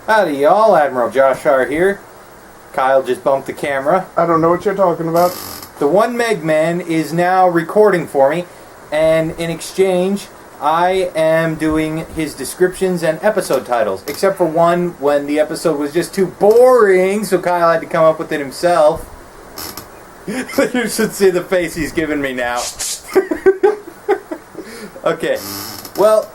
Howdy y'all, Admiraljoshhar here. Kyle just bumped the camera. I don't know what you're talking about. The One Meg Man is now recording for me, and in exchange, I am doing his descriptions and episode titles. Except for one when the episode was just too boring, so Kyle had to come up with it himself. You should see the face he's giving me now. Okay, well,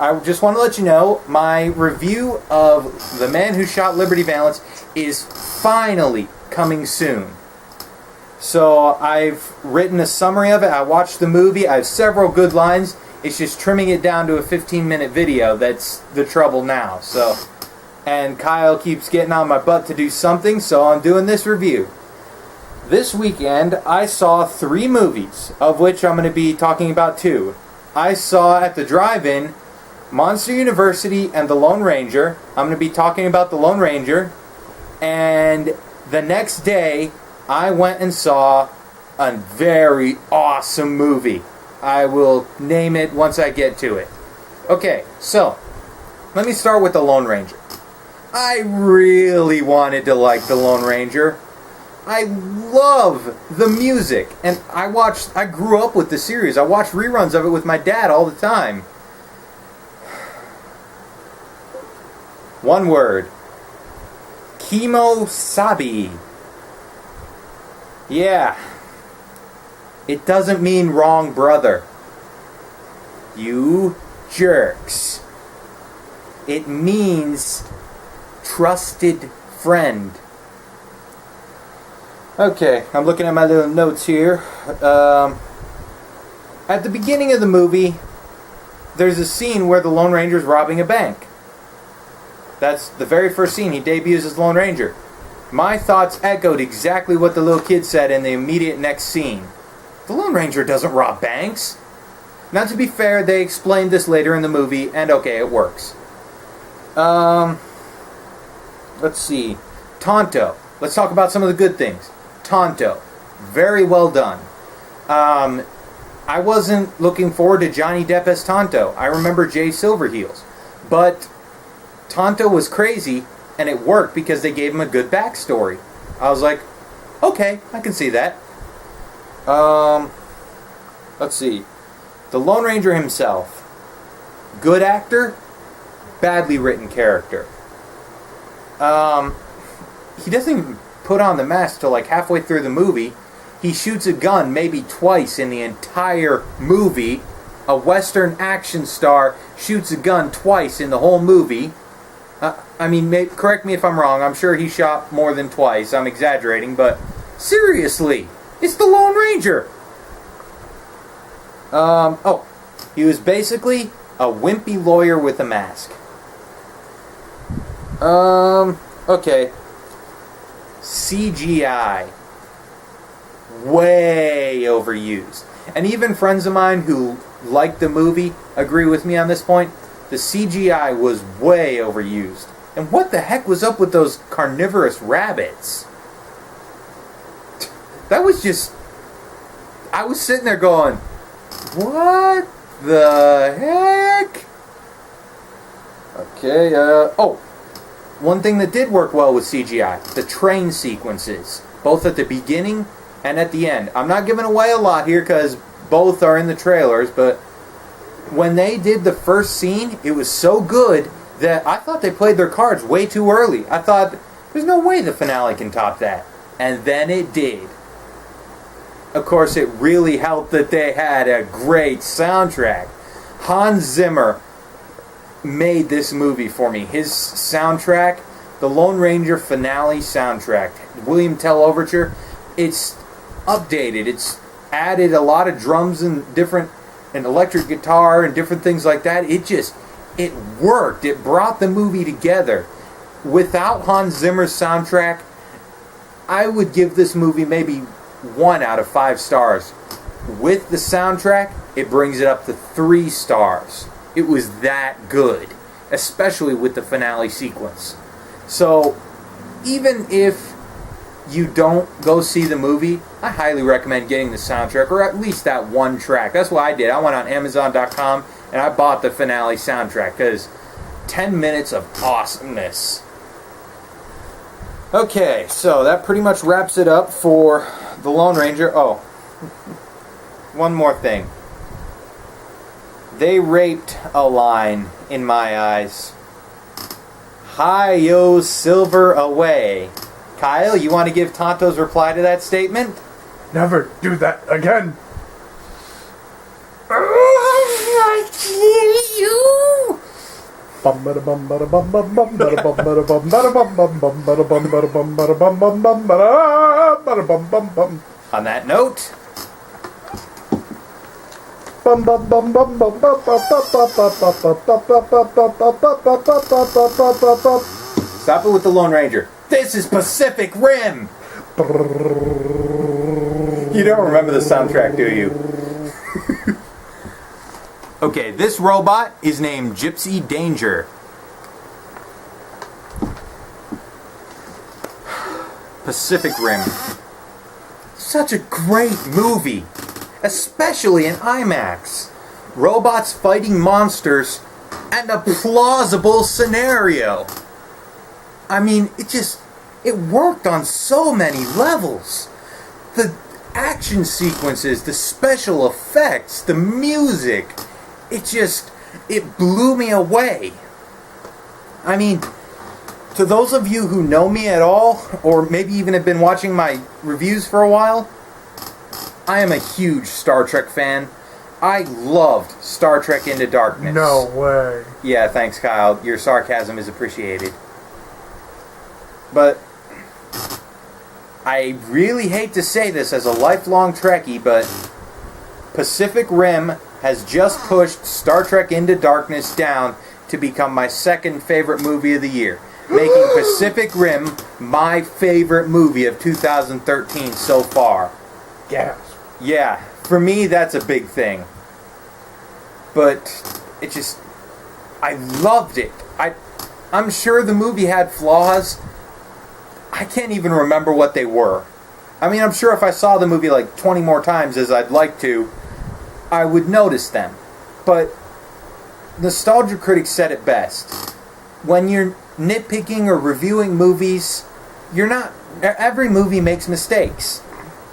I just want to let you know, my review of The Man Who Shot Liberty Valance is finally coming soon. So I've written a summary of it, I watched the movie, I have several good lines, it's just trimming it down to a 15-minute video that's the trouble now. So, and Kyle keeps getting on my butt to do something, so I'm doing this review. This weekend, I saw 3 movies, of which I'm going to be talking about 2. I saw at the drive-in Monster University and The Lone Ranger. I'm going to be talking about The Lone Ranger. And the next day, I went and saw a very awesome movie. I will name it once I get to it. Okay, so, let me start with The Lone Ranger. I really wanted to like The Lone Ranger. I love the music, and I grew up with the series. I watched reruns of it with my dad all the time. One word. Kimosabi. Yeah. It doesn't mean wrong brother. You jerks. It means trusted friend. Okay, I'm looking at my little notes here. At the beginning of the movie, there's a scene where the Lone Ranger's robbing a bank. That's the very first scene. He debuts as Lone Ranger. My thoughts echoed exactly what the little kid said in the immediate next scene. The Lone Ranger doesn't rob banks. Now, to be fair, they explained this later in the movie, and okay, it works. Let's see. Tonto. Let's talk about some of the good things. Tonto. Very well done. I wasn't looking forward to Johnny Depp as Tonto. I remember Jay Silverheels. But Tonto was crazy, and it worked because they gave him a good backstory. I was like, okay, I can see that. Let's see. The Lone Ranger himself. Good actor, badly written character. He doesn't even put on the mask till like halfway through the movie. He shoots a gun maybe twice in the entire movie. A Western action star shoots a gun twice in the whole movie. Correct me if I'm wrong. I'm sure he shot more than twice. I'm exaggerating, but seriously, it's the Lone Ranger. He was basically a wimpy lawyer with a mask. Okay. CGI. Way overused. And even friends of mine who liked the movie agree with me on this point. The CGI was way overused. And what the heck was up with those carnivorous rabbits? That was just... I was sitting there going, what the heck? Okay, one thing that did work well with CGI, the train sequences, both at the beginning and at the end. I'm not giving away a lot here because both are in the trailers, but when they did the first scene, it was so good that I thought they played their cards way too early. I thought, there's no way the finale can top that. And then it did. Of course, it really helped that they had a great soundtrack. Hans Zimmer made this movie for me. His soundtrack, the Lone Ranger finale soundtrack, William Tell Overture, it's updated. It's added a lot of drums and electric guitar and different things like that. It worked. It brought the movie together. Without Hans Zimmer's soundtrack, I would give this movie maybe 1 out of 5 stars. With the soundtrack, it brings it up to 3 stars. It was that good, especially with the finale sequence. So, even if you don't go see the movie, I highly recommend getting the soundtrack, or at least that one track. That's what I did. I went on Amazon.com and I bought the finale soundtrack, because 10 minutes of awesomeness. Okay, so that pretty much wraps it up for The Lone Ranger. Oh, one more thing. They raped a line in my eyes. Hi-yo, silver away. Kyle, you want to give Tonto's reply to that statement? Never do that again. I kill you. On that note, stop it with the Lone Ranger. This is Pacific Rim. You don't remember the soundtrack, do you? Okay, this robot is named Gypsy Danger. Pacific Rim. Such a great movie, especially in IMAX. Robots fighting monsters and a plausible scenario. I mean, it worked on so many levels. The action sequences, the special effects, the music, it blew me away. I mean, to those of you who know me at all, or maybe even have been watching my reviews for a while, I am a huge Star Trek fan. I loved Star Trek Into Darkness. No way. Yeah, thanks, Kyle. Your sarcasm is appreciated. But I really hate to say this as a lifelong Trekkie, but Pacific Rim has just pushed Star Trek Into Darkness down to become my second favorite movie of the year, making Pacific Rim my favorite movie of 2013 so far. Yes. Yeah, for me that's a big thing. But I loved it. I'm sure the movie had flaws. I can't even remember what they were. I mean, I'm sure if I saw the movie like 20 more times as I'd like to, I would notice them. But nostalgia critics said it best. When you're nitpicking or reviewing movies, every movie makes mistakes.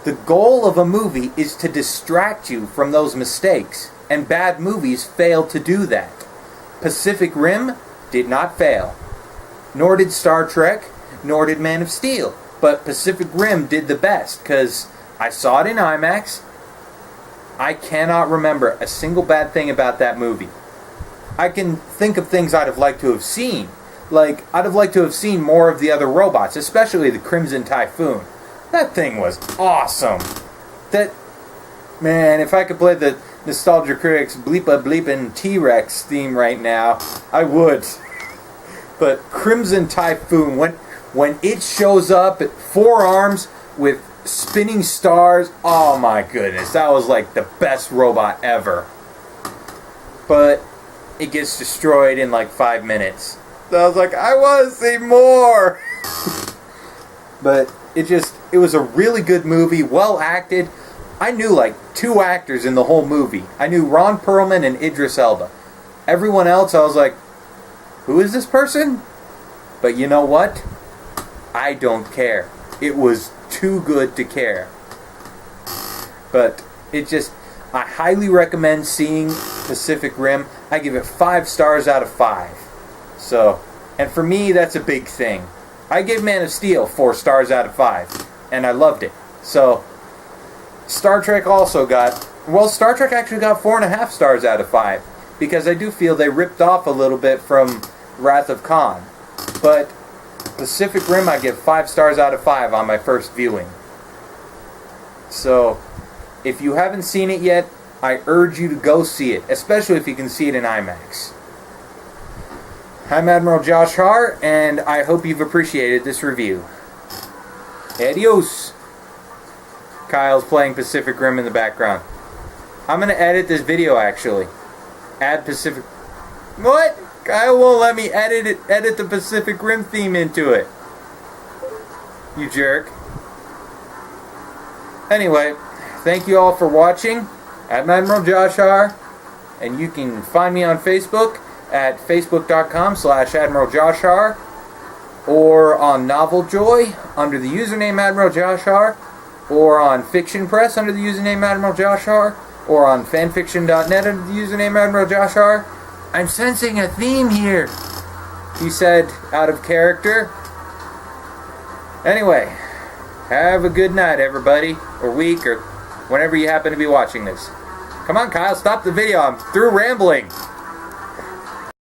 The goal of a movie is to distract you from those mistakes, and bad movies fail to do that. Pacific Rim did not fail. Nor did Star Trek, nor did Man of Steel. But Pacific Rim did the best, because I saw it in IMAX. I cannot remember a single bad thing about that movie. I can think of things I'd have liked to have seen. Like, I'd have liked to have seen more of the other robots, especially the Crimson Typhoon. That thing was awesome. Man, if I could play the Nostalgia Critics Bleepa Bleepin' T-Rex theme right now, I would. But Crimson Typhoon, when it shows up at 4 arms with spinning stars, oh my goodness, that was like the best robot ever. But it gets destroyed in like 5 minutes. So I was like, I want to see more. But it was a really good movie, well acted. I knew like 2 actors in the whole movie. I knew Ron Perlman and Idris Elba. Everyone else, I was like, who is this person? But you know what? I don't care. It was too good to care. But I highly recommend seeing Pacific Rim. I give it 5 stars out of 5. So, and for me, that's a big thing. I give Man of Steel 4 stars out of 5, and I loved it. So, Star Trek actually got 4.5 stars out of 5, because I do feel they ripped off a little bit from Wrath of Khan. But Pacific Rim, I give 5 stars out of 5 on my first viewing. So, if you haven't seen it yet, I urge you to go see it, especially if you can see it in IMAX. I'm Admiraljoshhar, and I hope you've appreciated this review. Adios! Kyle's playing Pacific Rim in the background. I'm going to edit this video, actually. Add Pacific... What? Kyle won't let me edit the Pacific Rim theme into it. You jerk. Anyway, thank you all for watching. I'm Admiraljoshhar, and you can find me on Facebook at facebook.com/AdmiralJoshhar, or on Noveljoy under the username Admiraljoshhar, or on Fiction Press under the username Admiraljoshhar, or on fanfiction.net under the username Admiraljoshhar. I'm sensing a theme here, he said, out of character. Anyway, have a good night, everybody, or week, or whenever you happen to be watching this. Come on, Kyle, stop the video. I'm through rambling.